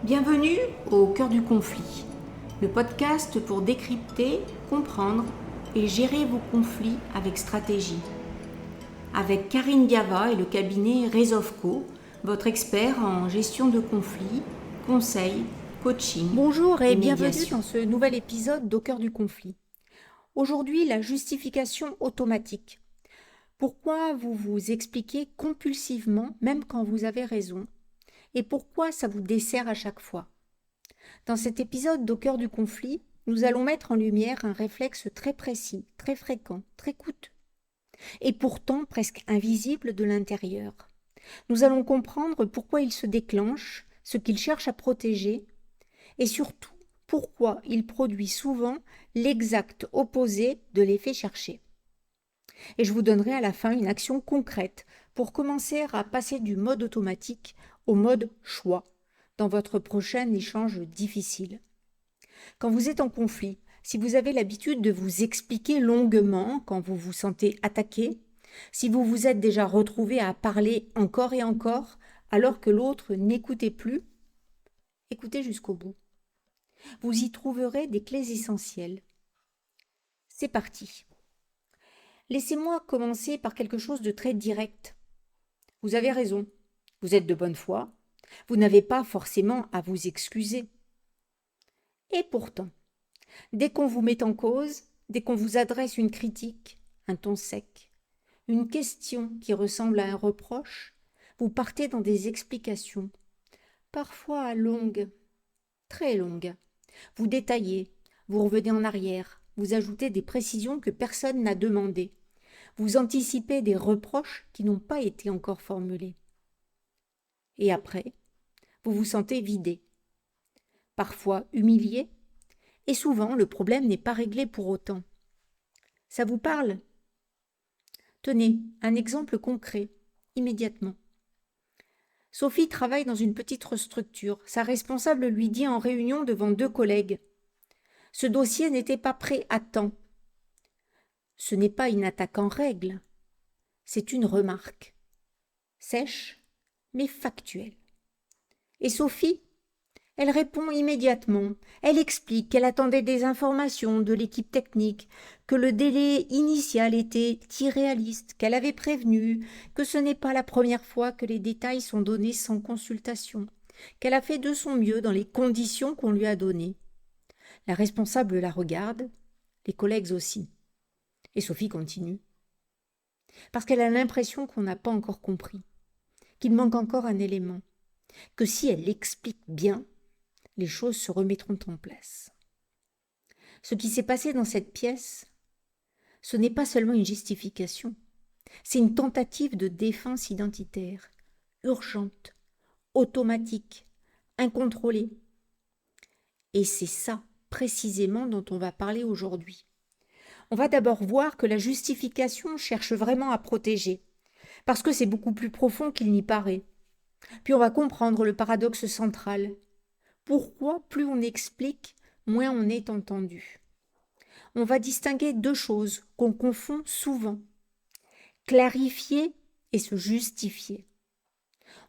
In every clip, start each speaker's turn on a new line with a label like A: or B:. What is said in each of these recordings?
A: Bienvenue au cœur du conflit, le podcast pour décrypter, comprendre et gérer vos conflits avec stratégie. Avec Karine Biava et le cabinet Resolveco, votre expert en gestion de conflits, conseils, coaching.
B: Bonjour et bienvenue
A: médiation.
B: dans ce nouvel épisode d'Au cœur du conflit. Aujourd'hui, la justification automatique. Pourquoi vous vous expliquez compulsivement même quand vous avez raison et pourquoi ça vous dessert à chaque fois. Dans cet épisode d'Au cœur du conflit, nous allons mettre en lumière un réflexe très précis, très fréquent, très coûteux et pourtant presque invisible de l'intérieur. Nous allons comprendre pourquoi il se déclenche, ce qu'il cherche à protéger et surtout pourquoi il produit souvent l'exact opposé de l'effet cherché. Et je vous donnerai à la fin une action concrète pour commencer à passer du mode automatique au mode choix dans votre prochain échange difficile. Quand vous êtes en conflit, si vous avez l'habitude de vous expliquer longuement quand vous vous sentez attaqué, si vous vous êtes déjà retrouvé à parler encore et encore alors que l'autre n'écoutait plus, écoutez jusqu'au bout. Vous y trouverez des clés essentielles. C'est parti. Laissez-moi commencer par quelque chose de très direct. Vous avez raison, vous êtes de bonne foi, vous n'avez pas forcément à vous excuser. Et pourtant, dès qu'on vous met en cause, dès qu'on vous adresse une critique, un ton sec, une question qui ressemble à un reproche, vous partez dans des explications, parfois longues, très longues. Vous détaillez, vous revenez en arrière, vous ajoutez des précisions que personne n'a demandées. Vous anticipez des reproches qui n'ont pas été encore formulés. Et après, vous vous sentez vidé, parfois humilié, et souvent le problème n'est pas réglé pour autant. Ça vous parle ? Tenez, un exemple concret, immédiatement. Sophie travaille dans une petite structure. Sa responsable lui dit en réunion devant 2 collègues « Ce dossier n'était pas prêt à temps. » Ce n'est pas une attaque en règle, c'est une remarque. Sèche, mais factuelle. Et Sophie, elle répond immédiatement. Elle explique qu'elle attendait des informations de l'équipe technique, que le délai initial était irréaliste, qu'elle avait prévenu, que ce n'est pas la première fois que les détails sont donnés sans consultation, qu'elle a fait de son mieux dans les conditions qu'on lui a données. La responsable la regarde, les collègues aussi. Et Sophie continue. Parce qu'elle a l'impression qu'on n'a pas encore compris, qu'il manque encore un élément, que si elle l'explique bien, les choses se remettront en place. Ce qui s'est passé dans cette pièce, ce n'est pas seulement une justification, c'est une tentative de défense identitaire, urgente, automatique, incontrôlée. Et c'est ça, précisément, dont on va parler aujourd'hui. On va d'abord voir que la justification cherche vraiment à protéger, parce que c'est beaucoup plus profond qu'il n'y paraît. Puis on va comprendre le paradoxe central. Pourquoi plus on explique, moins on est entendu. On va distinguer 2 choses qu'on confond souvent. Clarifier et se justifier.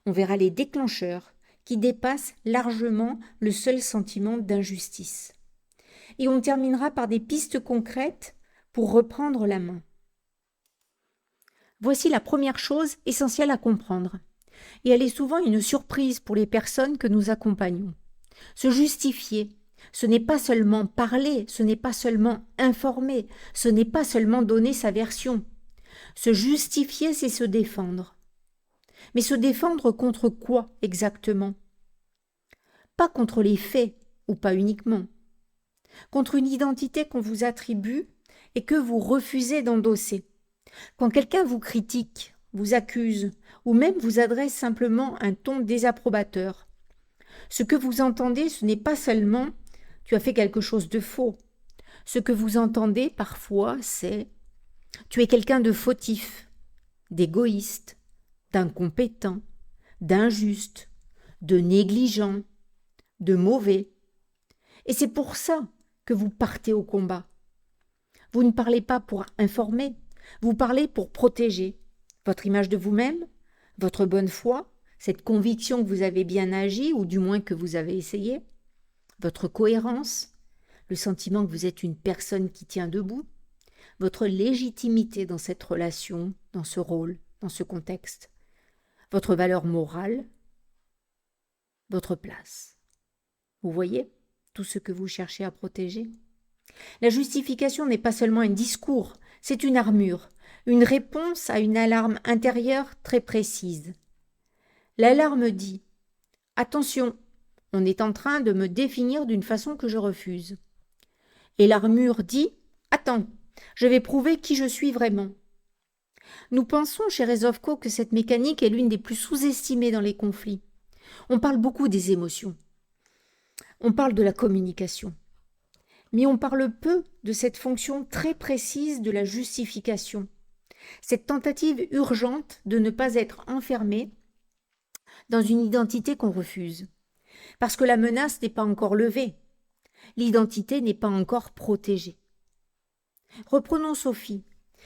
B: On verra les déclencheurs qui dépassent largement le seul sentiment d'injustice. Et on terminera par des pistes concrètes pour reprendre la main. Voici la première chose essentielle à comprendre, et elle est souvent une surprise pour les personnes que nous accompagnons. Se justifier, ce n'est pas seulement parler, ce n'est pas seulement informer, ce n'est pas seulement donner sa version. Se justifier, c'est se défendre. Mais se défendre contre quoi exactement ? Pas contre les faits, ou pas uniquement. Contre une identité qu'on vous attribue et que vous refusez d'endosser. Quand quelqu'un vous critique, vous accuse, ou même vous adresse simplement un ton désapprobateur, ce que vous entendez, ce n'est pas seulement « tu as fait quelque chose de faux ». Ce que vous entendez parfois, c'est « tu es quelqu'un de fautif, d'égoïste, d'incompétent, d'injuste, de négligent, de mauvais ». Et c'est pour ça que vous partez au combat. Vous ne parlez pas pour informer, vous parlez pour protéger votre image de vous-même, votre bonne foi, cette conviction que vous avez bien agi, ou du moins que vous avez essayé, votre cohérence, le sentiment que vous êtes une personne qui tient debout, votre légitimité dans cette relation, dans ce rôle, dans ce contexte, votre valeur morale, votre place. Vous voyez tout ce que vous cherchez à protéger? La justification n'est pas seulement un discours, c'est une armure, une réponse à une alarme intérieure très précise. L'alarme dit « Attention, on est en train de me définir d'une façon que je refuse. » Et l'armure dit « Attends, je vais prouver qui je suis vraiment. » Nous pensons chez Rezovko que cette mécanique est l'une des plus sous-estimées dans les conflits. On parle beaucoup des émotions. On parle de la communication. Mais on parle peu de cette fonction très précise de la justification. Cette tentative urgente de ne pas être enfermé dans une identité qu'on refuse. Parce que la menace n'est pas encore levée. L'identité n'est pas encore protégée. Reprenons Sophie.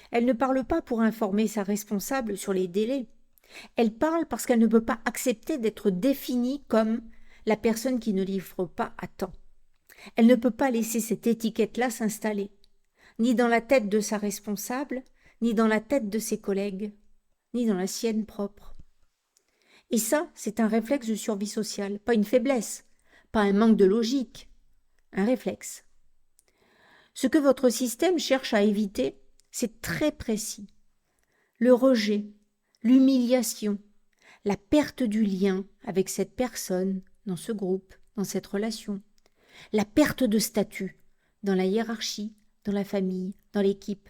B: Elle ne parle pas pour informer sa responsable sur les délais. Elle parle parce qu'elle ne peut pas accepter d'être définie comme la personne qui ne livre pas à temps. Elle ne peut pas laisser cette étiquette-là s'installer, ni dans la tête de sa responsable, ni dans la tête de ses collègues, ni dans la sienne propre. Et ça, c'est un réflexe de survie sociale, pas une faiblesse, pas un manque de logique, un réflexe. Ce que votre système cherche à éviter, c'est très précis. Le rejet, l'humiliation, la perte du lien avec cette personne, dans ce groupe, dans cette relation, la perte de statut dans la hiérarchie, dans la famille, dans l'équipe.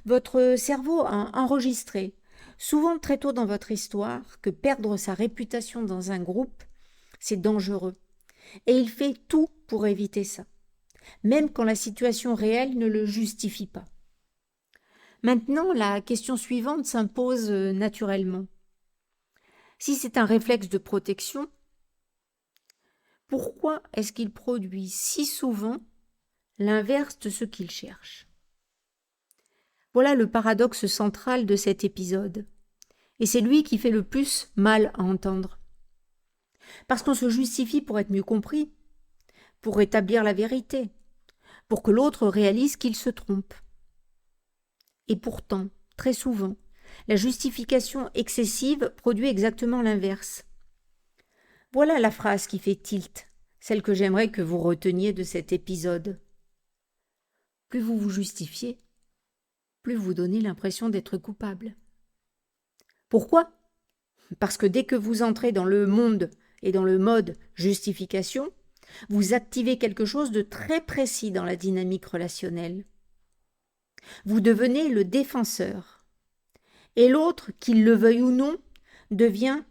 B: Votre cerveau a enregistré, souvent très tôt dans votre histoire, que perdre sa réputation dans un groupe, c'est dangereux. Et il fait tout pour éviter ça, même quand la situation réelle ne le justifie pas. Maintenant, la question suivante s'impose naturellement. Si c'est un réflexe de protection, pourquoi est-ce qu'il produit si souvent l'inverse de ce qu'il cherche? Voilà le paradoxe central de cet épisode. Et c'est lui qui fait le plus mal à entendre. Parce qu'on se justifie pour être mieux compris, pour rétablir la vérité, pour que l'autre réalise qu'il se trompe. Et pourtant, très souvent, la justification excessive produit exactement l'inverse. Voilà la phrase qui fait tilt, celle que j'aimerais que vous reteniez de cet épisode. Plus vous vous justifiez, plus vous donnez l'impression d'être coupable. Pourquoi? Parce que dès que vous entrez dans le monde et dans le mode justification, vous activez quelque chose de très précis dans la dynamique relationnelle. Vous devenez le défenseur. Et l'autre, qu'il le veuille ou non, devient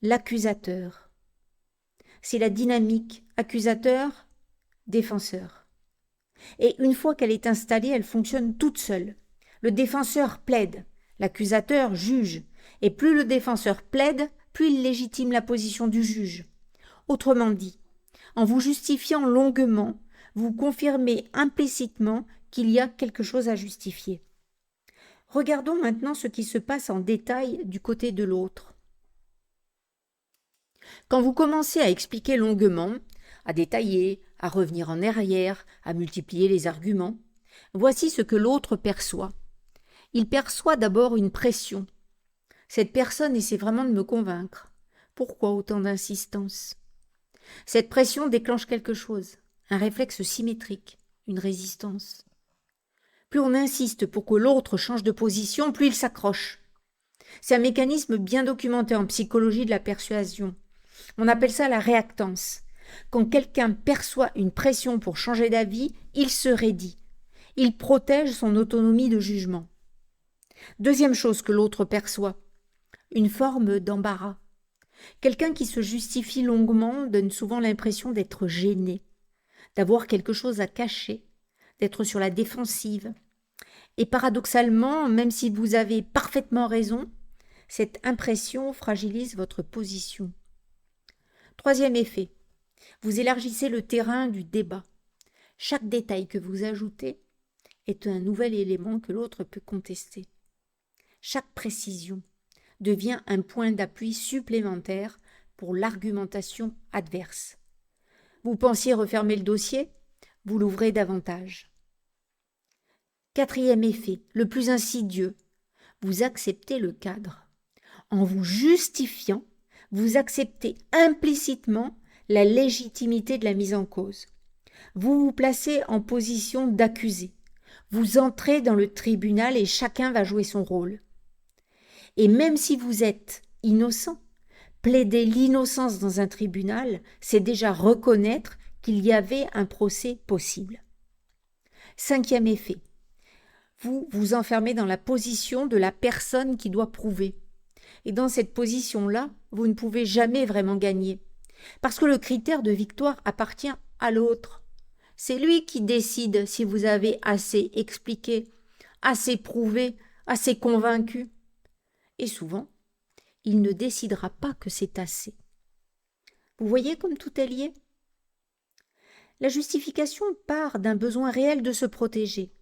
B: l'accusateur. C'est la dynamique accusateur-défenseur. Et une fois qu'elle est installée, elle fonctionne toute seule. Le défenseur plaide, l'accusateur juge. Et plus le défenseur plaide, plus il légitime la position du juge. Autrement dit, en vous justifiant longuement, vous confirmez implicitement qu'il y a quelque chose à justifier. Regardons maintenant ce qui se passe en détail du côté de l'autre. Quand vous commencez à expliquer longuement, à détailler, à revenir en arrière, à multiplier les arguments, voici ce que l'autre perçoit. Il perçoit d'abord une pression. Cette personne essaie vraiment de me convaincre. Pourquoi autant d'insistance? Cette pression déclenche quelque chose, un réflexe symétrique, une résistance. Plus on insiste pour que l'autre change de position, plus il s'accroche. C'est un mécanisme bien documenté en psychologie de la persuasion. On appelle ça la réactance. Quand quelqu'un perçoit une pression pour changer d'avis, il se raidit. Il protège son autonomie de jugement. Deuxième chose que l'autre perçoit, une forme d'embarras. Quelqu'un qui se justifie longuement donne souvent l'impression d'être gêné, d'avoir quelque chose à cacher, d'être sur la défensive. Et paradoxalement, même si vous avez parfaitement raison, cette impression fragilise votre position. Troisième effet, vous élargissez le terrain du débat. Chaque détail que vous ajoutez est un nouvel élément que l'autre peut contester. Chaque précision devient un point d'appui supplémentaire pour l'argumentation adverse. Vous pensiez refermer le dossier, vous l'ouvrez davantage. Quatrième effet, le plus insidieux, vous acceptez le cadre. En vous justifiant, vous acceptez implicitement la légitimité de la mise en cause. Vous vous placez en position d'accusé. Vous entrez dans le tribunal et chacun va jouer son rôle. Et même si vous êtes innocent, plaider l'innocence dans un tribunal, c'est déjà reconnaître qu'il y avait un procès possible. Cinquième effet, vous vous enfermez dans la position de la personne qui doit prouver. Et dans cette position-là, vous ne pouvez jamais vraiment gagner. Parce que le critère de victoire appartient à l'autre. C'est lui qui décide si vous avez assez expliqué, assez prouvé, assez convaincu. Et souvent, il ne décidera pas que c'est assez. Vous voyez comme tout est lié ? La justification part d'un besoin réel de se protéger,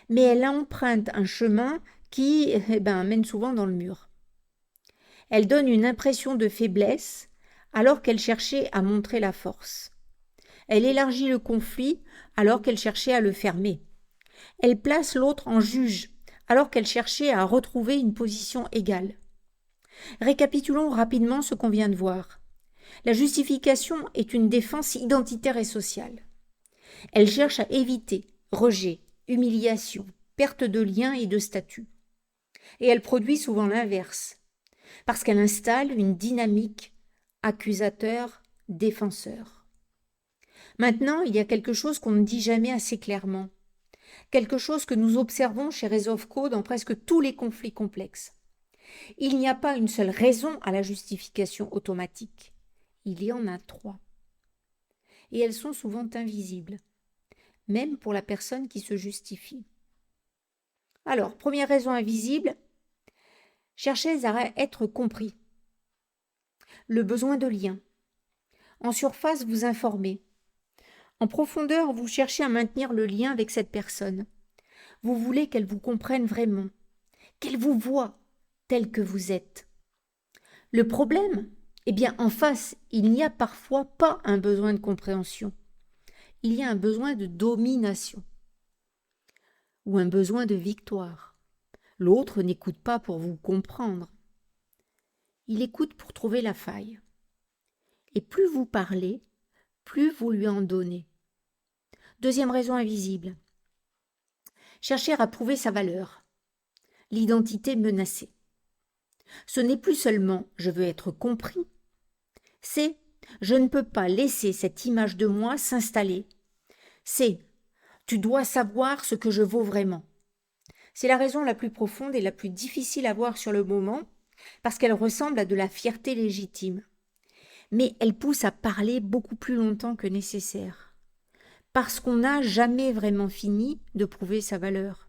B: mais elle emprunte un chemin qui mène souvent dans le mur. Elle donne une impression de faiblesse alors qu'elle cherchait à montrer la force. Elle élargit le conflit alors qu'elle cherchait à le fermer. Elle place l'autre en juge alors qu'elle cherchait à retrouver une position égale. Récapitulons rapidement ce qu'on vient de voir. La justification est une défense identitaire et sociale. Elle cherche à éviter rejet, humiliation, perte de lien et de statut. Et elle produit souvent l'inverse, parce qu'elle installe une dynamique accusateur-défenseur. Maintenant, il y a quelque chose qu'on ne dit jamais assez clairement, quelque chose que nous observons chez Rezovko dans presque tous les conflits complexes. Il n'y a pas une seule raison à la justification automatique. Il y en a 3. Et elles sont souvent invisibles, même pour la personne qui se justifie. Alors, première raison invisible, cherchez à être compris. Le besoin de lien. En surface, vous informez. En profondeur, vous cherchez à maintenir le lien avec cette personne. Vous voulez qu'elle vous comprenne vraiment, qu'elle vous voie tel que vous êtes. Le problème, en face, il n'y a parfois pas un besoin de compréhension. Il y a un besoin de domination ou un besoin de victoire. L'autre n'écoute pas pour vous comprendre. Il écoute pour trouver la faille. Et plus vous parlez, plus vous lui en donnez. Deuxième raison invisible. Chercher à prouver sa valeur. L'identité menacée. Ce n'est plus seulement « je veux être compris », c'est « je ne peux pas laisser cette image de moi s'installer ». C'est « tu dois savoir ce que je vaux vraiment ». C'est la raison la plus profonde et la plus difficile à voir sur le moment, parce qu'elle ressemble à de la fierté légitime. Mais elle pousse à parler beaucoup plus longtemps que nécessaire, parce qu'on n'a jamais vraiment fini de prouver sa valeur.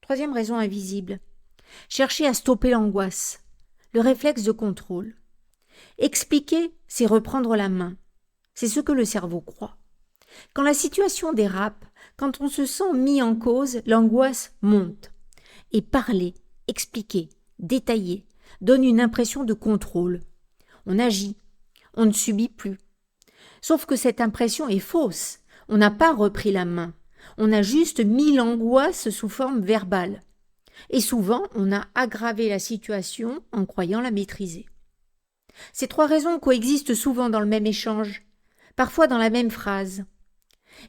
B: Troisième raison invisible. Chercher à stopper l'angoisse, le réflexe de contrôle. Expliquer, c'est reprendre la main. C'est ce que le cerveau croit. Quand la situation dérape, quand on se sent mis en cause, l'angoisse monte. Et parler, expliquer, détailler, donne une impression de contrôle. On agit, on ne subit plus. Sauf que cette impression est fausse. On n'a pas repris la main. On a juste mis l'angoisse sous forme verbale. Et souvent, on a aggravé la situation en croyant la maîtriser. Ces 3 raisons coexistent souvent dans le même échange, parfois dans la même phrase.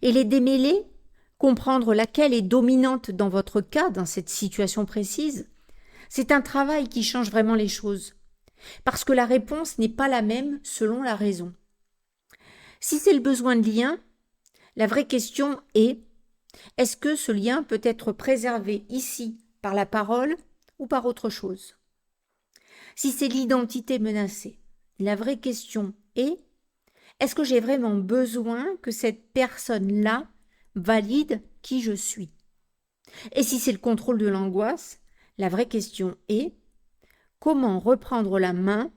B: Et les démêler, comprendre laquelle est dominante dans votre cas, dans cette situation précise, c'est un travail qui change vraiment les choses, parce que la réponse n'est pas la même selon la raison. Si c'est le besoin de lien, la vraie question est « est-ce que ce lien peut être préservé ici par la parole ou par autre chose ?» Si c'est l'identité menacée, la vraie question est « est-ce que j'ai vraiment besoin que cette personne-là valide qui je suis ?» Et si c'est le contrôle de l'angoisse, la vraie question est « comment reprendre la main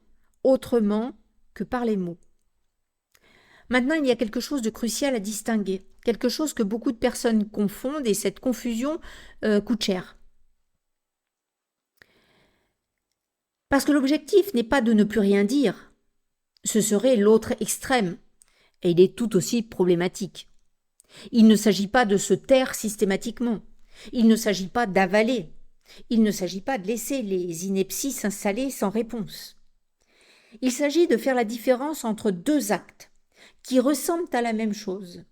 B: autrement que par les mots ?» Maintenant, il y a quelque chose de crucial à distinguer, quelque chose que beaucoup de personnes confondent et cette confusion coûte cher. Parce que l'objectif n'est pas de ne plus rien dire. Ce serait l'autre extrême, et il est tout aussi problématique. Il ne s'agit pas de se taire systématiquement. Il ne s'agit pas d'avaler. Il ne s'agit pas de laisser les inepties s'installer sans réponse. Il s'agit de faire la différence entre deux actes qui ressemblent à la même chose,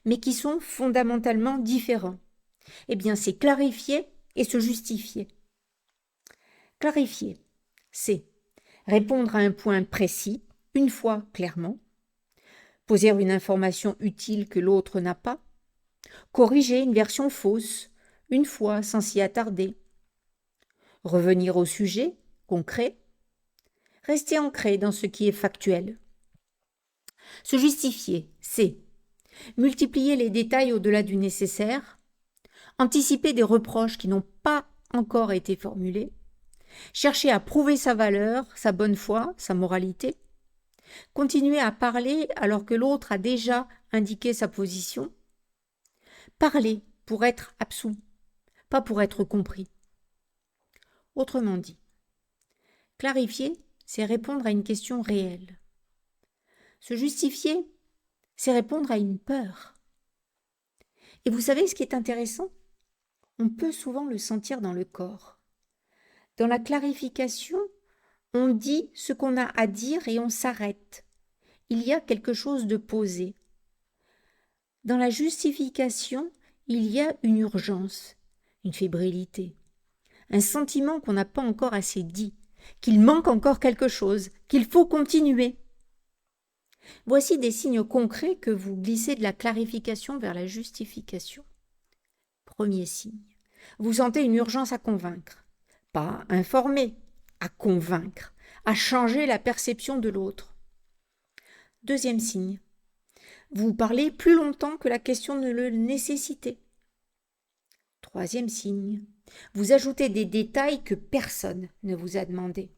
B: mais qui sont fondamentalement différents. Eh bien, c'est clarifier et se justifier. Clarifier, c'est répondre à un point précis, une fois clairement, poser une information utile que l'autre n'a pas, corriger une version fausse, une fois sans s'y attarder, revenir au sujet concret, rester ancré dans ce qui est factuel. Se justifier, c'est multiplier les détails au-delà du nécessaire, anticiper des reproches qui n'ont pas encore été formulés, chercher à prouver sa valeur, sa bonne foi, sa moralité, continuer à parler alors que l'autre a déjà indiqué sa position, parler pour être absous, pas pour être compris. Autrement dit, clarifier, c'est répondre à une question réelle. Se justifier, c'est répondre à une peur. Et vous savez ce qui est intéressant ? On peut souvent le sentir dans le corps. Dans la clarification, on dit ce qu'on a à dire et on s'arrête. Il y a quelque chose de posé. Dans la justification, il y a une urgence, une fébrilité, un sentiment qu'on n'a pas encore assez dit, qu'il manque encore quelque chose, qu'il faut continuer. Voici des signes concrets que vous glissez de la clarification vers la justification. Premier signe, vous sentez une urgence à convaincre, pas à informer, à convaincre, à changer la perception de l'autre. Deuxième signe, vous parlez plus longtemps que la question ne le nécessitait. Troisième signe, vous ajoutez des détails que personne ne vous a demandé.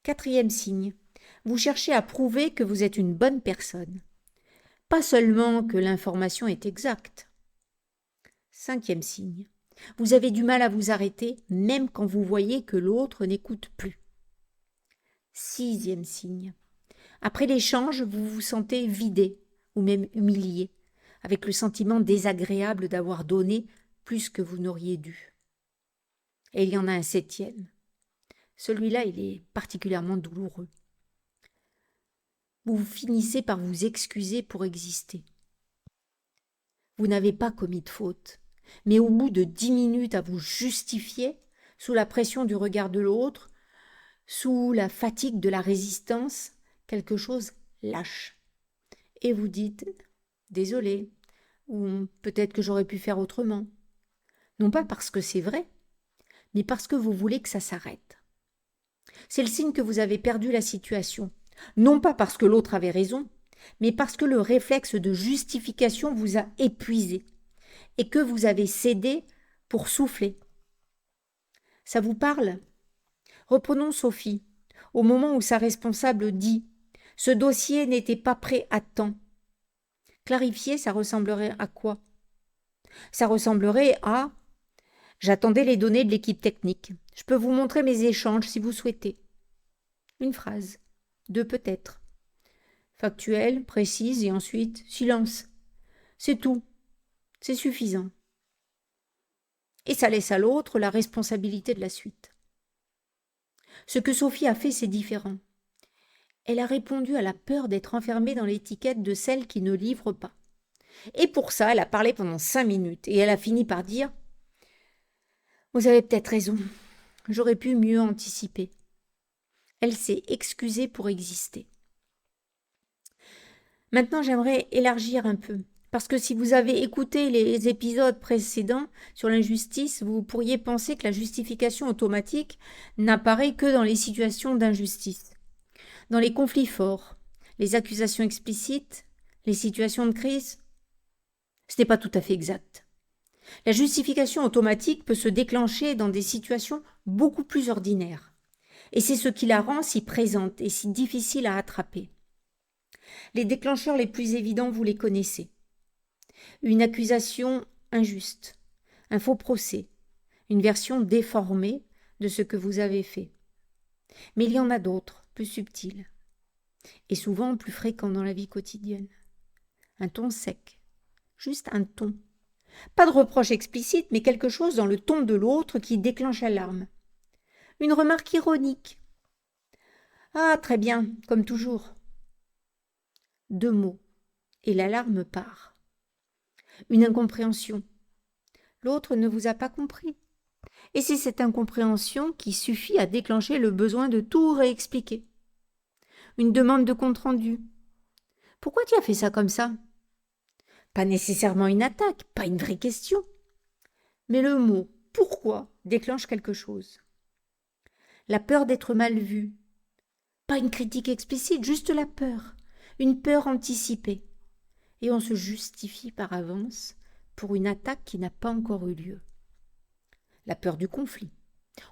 B: Quatrième signe, vous cherchez à prouver que vous êtes une bonne personne, pas seulement que l'information est exacte. Cinquième signe, vous avez du mal à vous arrêter même quand vous voyez que l'autre n'écoute plus. Sixième signe, après l'échange, vous vous sentez vidé ou même humilié, avec le sentiment désagréable d'avoir donné plus que vous n'auriez dû. Et il y en a un septième. Celui-là, il est particulièrement douloureux. Vous finissez par vous excuser pour exister. Vous n'avez pas commis de faute, mais au bout de 10 minutes à vous justifier, sous la pression du regard de l'autre, sous la fatigue de la résistance, quelque chose lâche. Et vous dites « désolé » ou « peut-être que j'aurais pu faire autrement ». Non pas parce que c'est vrai, mais parce que vous voulez que ça s'arrête. C'est le signe que vous avez perdu la situation, non pas parce que l'autre avait raison, mais parce que le réflexe de justification vous a épuisé et que vous avez cédé pour souffler. Ça vous parle ? Reprenons Sophie, au moment où sa responsable dit « ce dossier n'était pas prêt à temps ». Clarifier, ça ressemblerait à quoi ? Ça ressemblerait à « j'attendais les données de l'équipe technique. Je peux vous montrer mes échanges si vous souhaitez ». Une phrase, deux peut-être. Factuelle, précise et ensuite silence. C'est tout. C'est suffisant. Et ça laisse à l'autre la responsabilité de la suite. Ce que Sophie a fait, c'est différent. Elle a répondu à la peur d'être enfermée dans l'étiquette de celle qui ne livre pas. Et pour ça, elle a parlé pendant 5 minutes et elle a fini par dire « Vous avez peut-être raison, j'aurais pu mieux anticiper. » Elle s'est excusée pour exister. Maintenant, j'aimerais élargir un peu, parce que si vous avez écouté les épisodes précédents sur l'injustice, vous pourriez penser que la justification automatique n'apparaît que dans les situations d'injustice. Dans les conflits forts, les accusations explicites, les situations de crise, ce n'est pas tout à fait exact. La justification automatique peut se déclencher dans des situations beaucoup plus ordinaires. Et c'est ce qui la rend si présente et si difficile à attraper. Les déclencheurs les plus évidents, vous les connaissez. Une accusation injuste, un faux procès, une version déformée de ce que vous avez fait. Mais il y en a d'autres, plus subtils, et souvent plus fréquents dans la vie quotidienne. Un ton sec, juste un ton. Pas de reproche explicite, mais quelque chose dans le ton de l'autre qui déclenche l'alarme. Une remarque ironique. Ah, très bien, comme toujours. 2 mots, et l'alarme part. Une incompréhension. L'autre ne vous a pas compris. Et c'est cette incompréhension qui suffit à déclencher le besoin de tout réexpliquer. Une demande de compte-rendu. Pourquoi tu as fait ça comme ça? Pas nécessairement une attaque, pas une vraie question. Mais le mot « pourquoi » déclenche quelque chose. La peur d'être mal vue. Pas une critique explicite, juste la peur. Une peur anticipée. Et on se justifie par avance pour une attaque qui n'a pas encore eu lieu. La peur du conflit.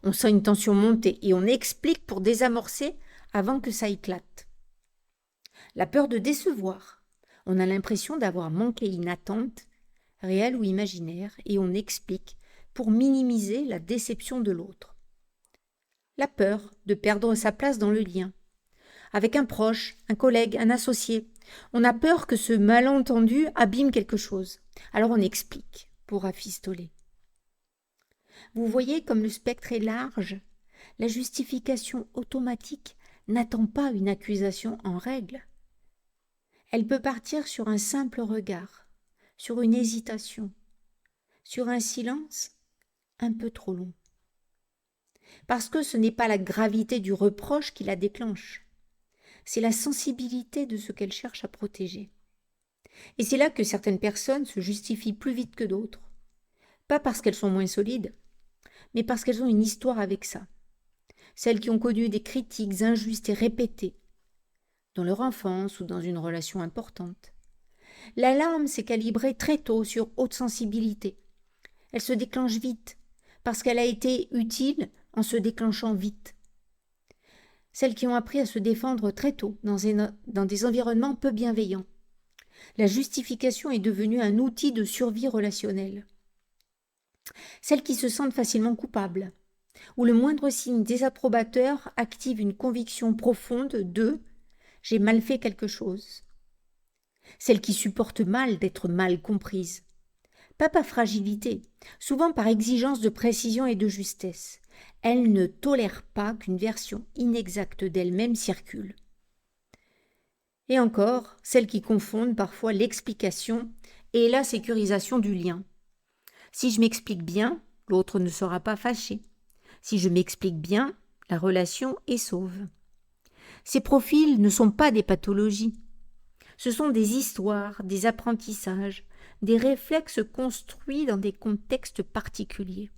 B: On sent une tension monter et on explique pour désamorcer avant que ça éclate. La peur de décevoir. On a l'impression d'avoir manqué une attente, réelle ou imaginaire, et on explique pour minimiser la déception de l'autre. La peur de perdre sa place dans le lien. Avec un proche, un collègue, un associé, on a peur que ce malentendu abîme quelque chose. Alors on explique pour rafistoler. Vous voyez comme le spectre est large. La justification automatique n'attend pas une accusation en règle. Elle peut partir sur un simple regard, sur une hésitation, sur un silence un peu trop long. Parce que ce n'est pas la gravité du reproche qui la déclenche, c'est la sensibilité de ce qu'elle cherche à protéger. Et c'est là que certaines personnes se justifient plus vite que d'autres, pas parce qu'elles sont moins solides, mais parce qu'elles ont une histoire avec ça. Celles qui ont connu des critiques injustes et répétées, dans leur enfance ou dans une relation importante. L'alarme s'est calibrée très tôt sur haute sensibilité. Elle se déclenche vite, parce qu'elle a été utile en se déclenchant vite. Celles qui ont appris à se défendre très tôt dans des environnements peu bienveillants. La justification est devenue un outil de survie relationnelle. Celles qui se sentent facilement coupables, où le moindre signe désapprobateur active une conviction profonde de « j'ai mal fait quelque chose ». Celles qui supportent mal d'être mal comprises. Pas par fragilité, souvent par exigence de précision et de justesse. Elles ne tolèrent pas qu'une version inexacte d'elles-mêmes circule. Et encore, celles qui confondent parfois l'explication et la sécurisation du lien. Si je m'explique bien, l'autre ne sera pas fâché. Si je m'explique bien, la relation est sauve. Ces profils ne sont pas des pathologies. Ce sont des histoires, des apprentissages, des réflexes construits dans des contextes particuliers.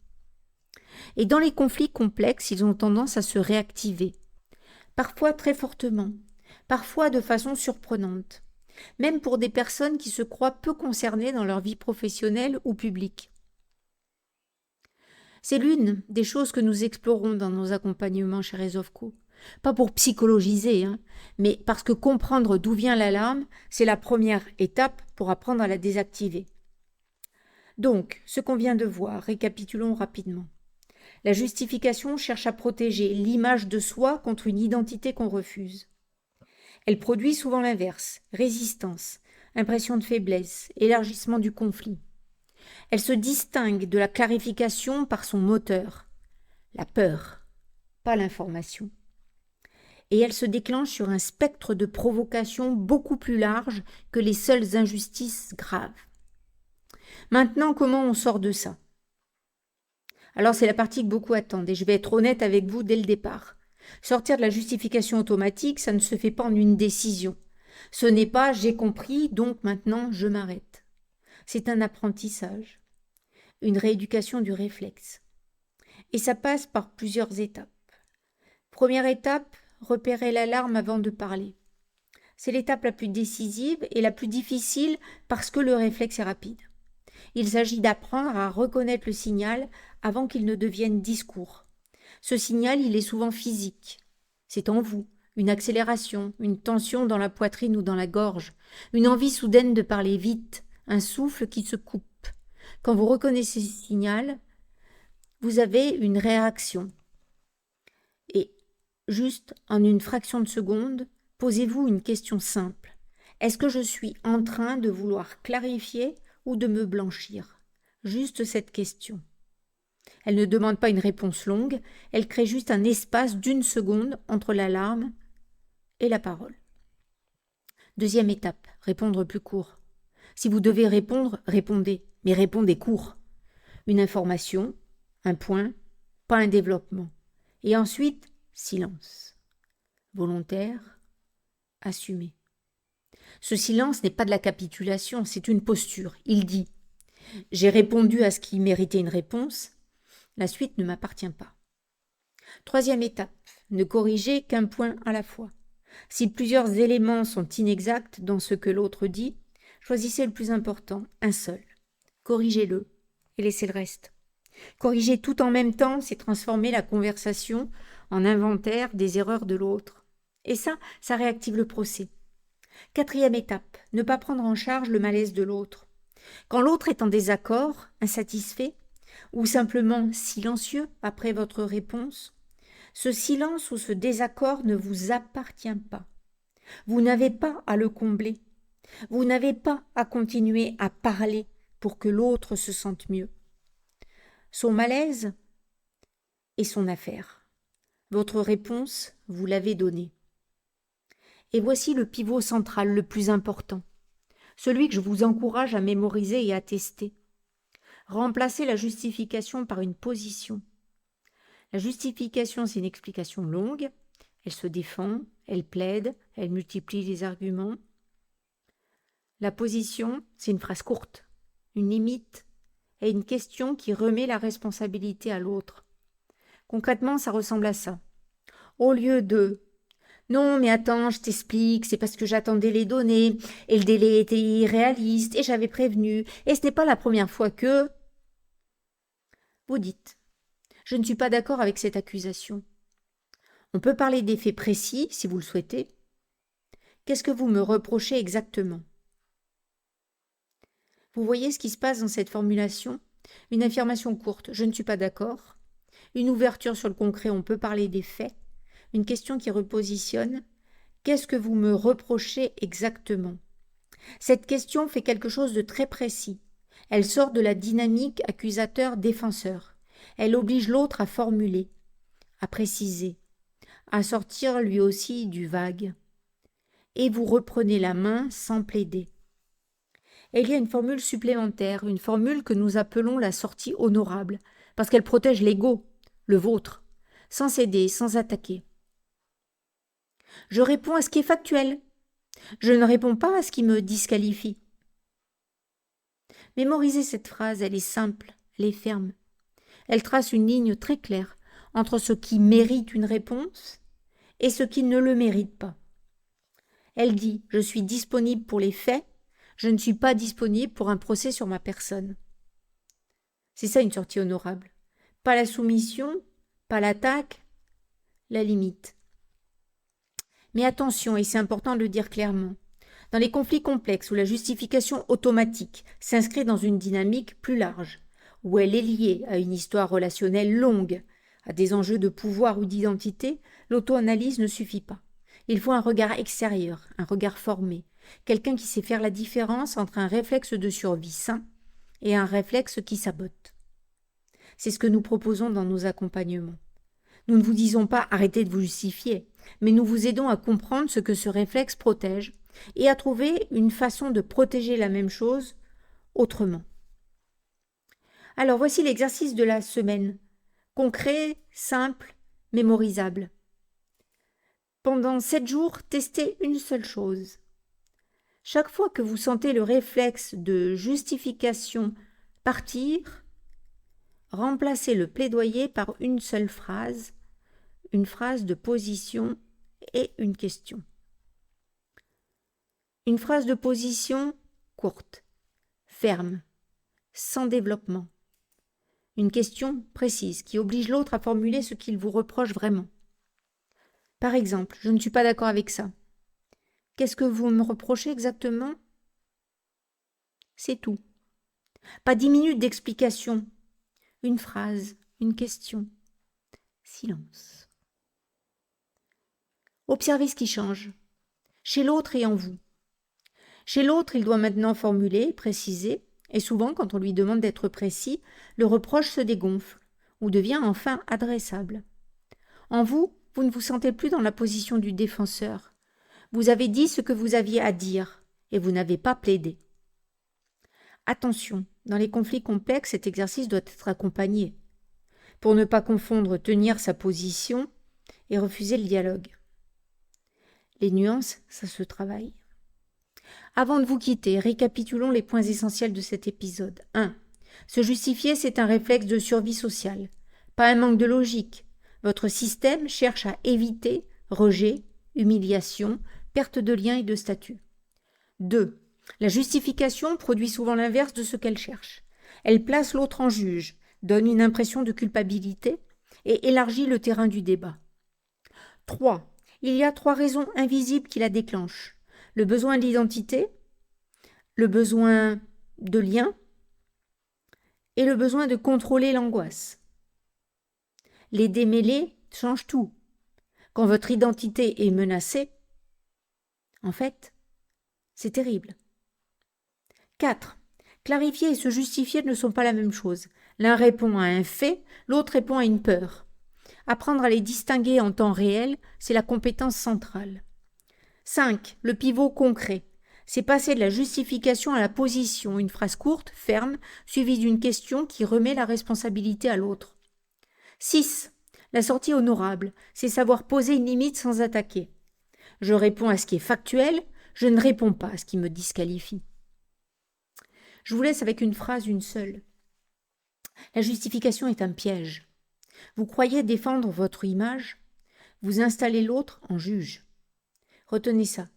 B: Et dans les conflits complexes, ils ont tendance à se réactiver, parfois très fortement, parfois de façon surprenante, même pour des personnes qui se croient peu concernées dans leur vie professionnelle ou publique. C'est l'une des choses que nous explorons dans nos accompagnements chez Resolveco. Pas pour psychologiser, mais parce que comprendre d'où vient l'alarme, c'est la première étape pour apprendre à la désactiver. Donc, ce qu'on vient de voir, récapitulons rapidement. La justification cherche à protéger l'image de soi contre une identité qu'on refuse. Elle produit souvent l'inverse, résistance, impression de faiblesse, élargissement du conflit. Elle se distingue de la clarification par son moteur, la peur, pas l'information. Et elle se déclenche sur un spectre de provocation beaucoup plus large que les seules injustices graves. Maintenant, comment on sort de ça? Alors c'est la partie que beaucoup attendent et je vais être honnête avec vous dès le départ. Sortir de la justification automatique, ça ne se fait pas en une décision. Ce n'est pas « j'ai compris, donc maintenant je m'arrête ». C'est un apprentissage, une rééducation du réflexe. Et ça passe par plusieurs étapes. Première étape, repérer l'alarme avant de parler. C'est l'étape la plus décisive et la plus difficile parce que le réflexe est rapide. Il s'agit d'apprendre à reconnaître le signal avant qu'il ne devienne discours. Ce signal, il est souvent physique. C'est en vous, une accélération, une tension dans la poitrine ou dans la gorge, une envie soudaine de parler vite, un souffle qui se coupe. Quand vous reconnaissez ce signal, vous avez une réaction. Et Juste en une fraction de seconde, posez-vous une question simple. Est-ce que je suis en train de vouloir clarifier ou de me blanchir? Juste cette question. Elle ne demande pas une réponse longue, elle crée juste un espace d'une seconde entre l'alarme et la parole. Deuxième étape, répondre plus court. Si vous devez répondre, répondez, mais répondez court. Une information, un point, pas un développement. Et ensuite, silence. Volontaire, assumé. Ce silence n'est pas de la capitulation, c'est une posture. Il dit « J'ai répondu à ce qui méritait une réponse, la suite ne m'appartient pas. » Troisième étape, ne corrigez qu'un point à la fois. Si plusieurs éléments sont inexacts dans ce que l'autre dit, choisissez le plus important, un seul. Corrigez-le et laissez le reste. Corriger tout en même temps, c'est transformer la conversation en inventaire des erreurs de l'autre. Et ça réactive le procès. Quatrième étape, ne pas prendre en charge le malaise de l'autre. Quand l'autre est en désaccord, insatisfait, ou simplement silencieux après votre réponse, ce silence ou ce désaccord ne vous appartient pas. Vous n'avez pas à le combler. Vous n'avez pas à continuer à parler pour que l'autre se sente mieux. Son malaise est son affaire. Votre réponse, vous l'avez donnée. Et voici le pivot central le plus important, celui que je vous encourage à mémoriser et à tester. Remplacez la justification par une position. La justification, c'est une explication longue, elle se défend, elle plaide, elle multiplie les arguments. La position, c'est une phrase courte, une limite et une question qui remet la responsabilité à l'autre. Concrètement, ça ressemble à ça. Au lieu de « Non, mais attends, je t'explique, c'est parce que j'attendais les données, et le délai était irréaliste, et j'avais prévenu, et ce n'est pas la première fois que… » Vous dites « Je ne suis pas d'accord avec cette accusation. » On peut parler des faits précis, si vous le souhaitez. Qu'est-ce que vous me reprochez exactement? Vous voyez ce qui se passe dans cette formulation? Une affirmation courte, je ne suis pas d'accord. Une ouverture sur le concret, on peut parler des faits. Une question qui repositionne. Qu'est-ce que vous me reprochez exactement? Cette question fait quelque chose de très précis. Elle sort de la dynamique accusateur-défenseur. Elle oblige l'autre à formuler, à préciser, à sortir lui aussi du vague. Et vous reprenez la main sans plaider. Et il y a une formule supplémentaire, une formule que nous appelons la sortie honorable, parce qu'elle protège l'ego, le vôtre, sans céder, sans attaquer. Je réponds à ce qui est factuel. Je ne réponds pas à ce qui me disqualifie. Mémorisez cette phrase, elle est simple, elle est ferme. Elle trace une ligne très claire entre ce qui mérite une réponse et ce qui ne le mérite pas. Elle dit « Je suis disponible pour les faits, je ne suis pas disponible pour un procès sur ma personne. » C'est ça une sortie honorable. Pas la soumission, pas l'attaque, la limite. Mais attention, et c'est important de le dire clairement, dans les conflits complexes où la justification automatique s'inscrit dans une dynamique plus large, où elle est liée à une histoire relationnelle longue, à des enjeux de pouvoir ou d'identité, l'auto-analyse ne suffit pas. Il faut un regard extérieur, un regard formé, quelqu'un qui sait faire la différence entre un réflexe de survie sain et un réflexe qui sabote. C'est ce que nous proposons dans nos accompagnements. Nous ne vous disons pas arrêtez de vous justifier, mais nous vous aidons à comprendre ce que ce réflexe protège et à trouver une façon de protéger la même chose autrement. Alors voici l'exercice de la semaine. Concret, simple, mémorisable. Pendant 7 jours, testez une seule chose. Chaque fois que vous sentez le réflexe de justification partir, remplacez le plaidoyer par une seule phrase, une phrase de position et une question. Une phrase de position courte, ferme, sans développement. Une question précise qui oblige l'autre à formuler ce qu'il vous reproche vraiment. Par exemple, je ne suis pas d'accord avec ça. Qu'est-ce que vous me reprochez exactement? C'est tout. Pas 10 minutes d'explication. Une phrase, une question. Silence. Observez ce qui change, chez l'autre et en vous. Chez l'autre, il doit maintenant formuler, préciser, et souvent, quand on lui demande d'être précis, le reproche se dégonfle ou devient enfin adressable. En vous, vous ne vous sentez plus dans la position du défenseur. Vous avez dit ce que vous aviez à dire, et vous n'avez pas plaidé. Attention, dans les conflits complexes, cet exercice doit être accompagné, pour ne pas confondre tenir sa position et refuser le dialogue. Les nuances, ça se travaille. Avant de vous quitter, récapitulons les points essentiels de cet épisode. 1. Se justifier, c'est un réflexe de survie sociale, pas un manque de logique. Votre système cherche à éviter rejet, humiliation, perte de lien et de statut. 2. La justification produit souvent l'inverse de ce qu'elle cherche. Elle place l'autre en juge, donne une impression de culpabilité et élargit le terrain du débat. 3. Il y a 3 raisons invisibles qui la déclenchent. Le besoin d'identité, le besoin de lien et le besoin de contrôler l'angoisse. Les démêlés changent tout. Quand votre identité est menacée, en fait, c'est terrible. 4. Clarifier et se justifier ne sont pas la même chose. L'un répond à un fait, l'autre répond à une peur. Apprendre à les distinguer en temps réel, c'est la compétence centrale. 5. Le pivot concret. C'est passer de la justification à la position, une phrase courte, ferme, suivie d'une question qui remet la responsabilité à l'autre. 6. La sortie honorable, c'est savoir poser une limite sans attaquer. Je réponds à ce qui est factuel, je ne réponds pas à ce qui me disqualifie. Je vous laisse avec une phrase, une seule. La justification est un piège. Vous croyez défendre votre image, vous installez l'autre en juge. Retenez ça,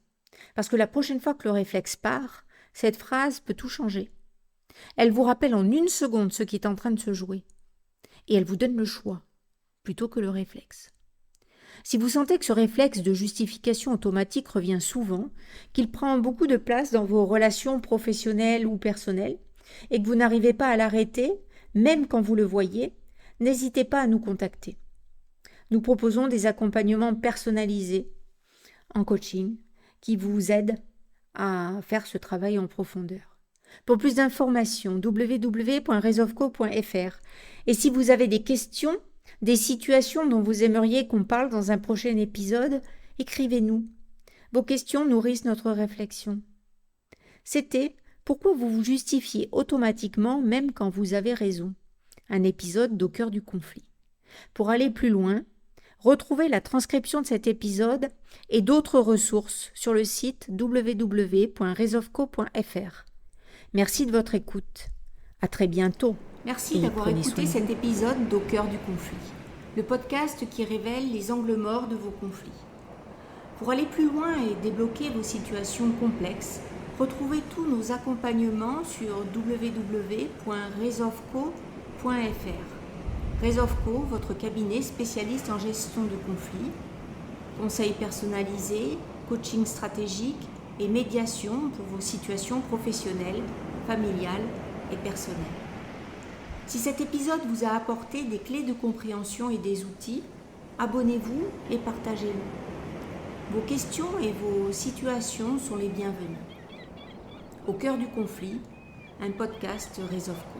B: parce que la prochaine fois que le réflexe part, cette phrase peut tout changer. Elle vous rappelle en 1 seconde ce qui est en train de se jouer. Et elle vous donne le choix, plutôt que le réflexe. Si vous sentez que ce réflexe de justification automatique revient souvent, qu'il prend beaucoup de place dans vos relations professionnelles ou personnelles, et que vous n'arrivez pas à l'arrêter, même quand vous le voyez, n'hésitez pas à nous contacter. Nous proposons des accompagnements personnalisés en coaching qui vous aident à faire ce travail en profondeur. Pour plus d'informations, www.rezovco.fr. Et si vous avez des questions, des situations dont vous aimeriez qu'on parle dans un prochain épisode, écrivez-nous. Vos questions nourrissent notre réflexion. C'était « Pourquoi vous vous justifiez automatiquement même quand vous avez raison ?» Un épisode d'Au cœur du conflit. Pour aller plus loin, retrouvez la transcription de cet épisode et d'autres ressources sur le site www.rezovco.fr. Merci de votre écoute. À très bientôt.
A: Merci d'avoir écouté cet épisode d'Au cœur du conflit, le podcast qui révèle les angles morts de vos conflits. Pour aller plus loin et débloquer vos situations complexes, retrouvez tous nos accompagnements sur www.rezovco.fr. Rezovco, votre cabinet spécialiste en gestion de conflits, conseils personnalisés, coaching stratégique et médiation pour vos situations professionnelles, familiales et personnelles. Si cet épisode vous a apporté des clés de compréhension et des outils, abonnez-vous et partagez-le. Vos questions et vos situations sont les bienvenues. Au cœur du conflit, un podcast Rezovco.